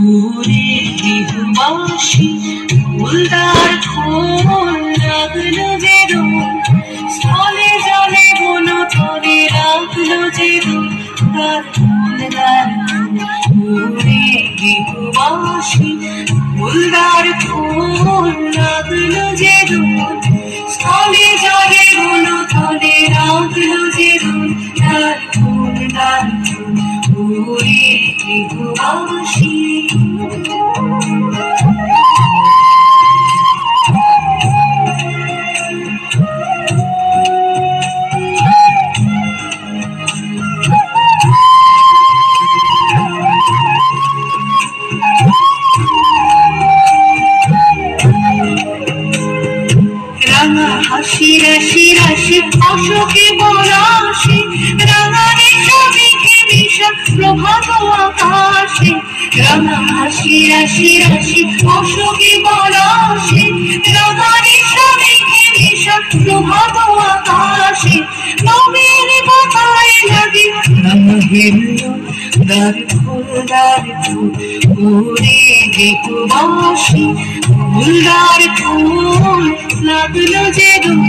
ওরে গৃহবাসী ফুলদার ফুল লাগলো যে রোল, স্থলে জলে বন তলে লাগলো যে রোল, তার ফুলদার ওরে গৃহবাসী ফুলদার ফুল লাগলো যে রোল, স্থলে জলে বন তলে লাগলো যে রোল, তার ফুলদার ওরে গৃহবাসী। রাঙা হাসি রাশি রাশি অশোকে পলাশে, রাঙা রেশা মেঘে মেশা প্রভাত আকাশে, রাঙা হাসি রাশি রাশি অশোকে পলাশে, রাঙা রেশা মেঘে মেশা প্রভাত আকাশে, নবীন পাতায় লাগে রাঙা হেলো দার ফুল ওরে গৃহবাসী ফুলদার ফুল লাগলো যে রোল,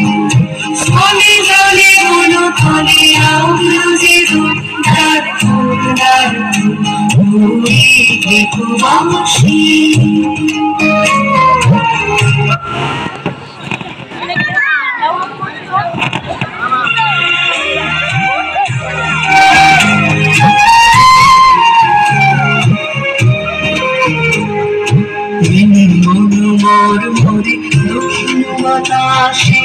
স্থলে জলে বন তলে লাগলো যে রোল, তার ফুলদার ওরে গৃহবাসী। মরে দক্ষিণ বাতাসে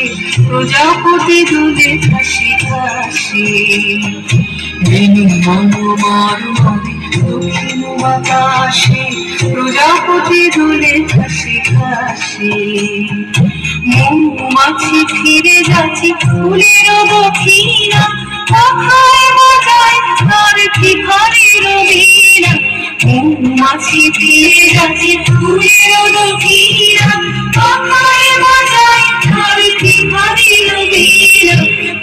প্রজাপতি দুলে হাসি হাসি, মনোমর মরে দক্ষিণ বাতাসে প্রজাপতি দুলে হাসি হাসি, মৌমাছি ফিরে যাচ্ছে ফুলের দক্ষিণা, পাখায় বাজায় তার ভিখারির বীণা, মৌমাছি ফিরে যাচ্ছে ফুলের দক্ষিণা, পাখায় বাজায় তার ভিখারির বীণা,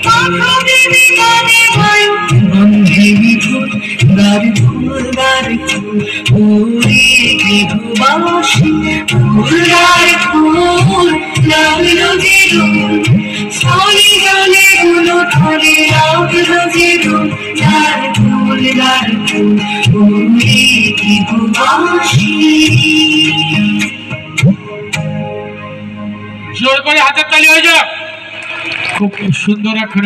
পাখা দেবে গানে বায়ু বন্ধে বিধুর দ্বার ফুল দ্বার ফুল ওরে গৃহবাসী ফুলদার ফুল লাগলো যে রোল, স্থলে জলে বন তলে লাগলো যে রোল, তার ফুলদার ফুল ওরে গৃহবাসী। জোর করে হাতের তালি হয়ে যাক। খুব সুন্দর একটা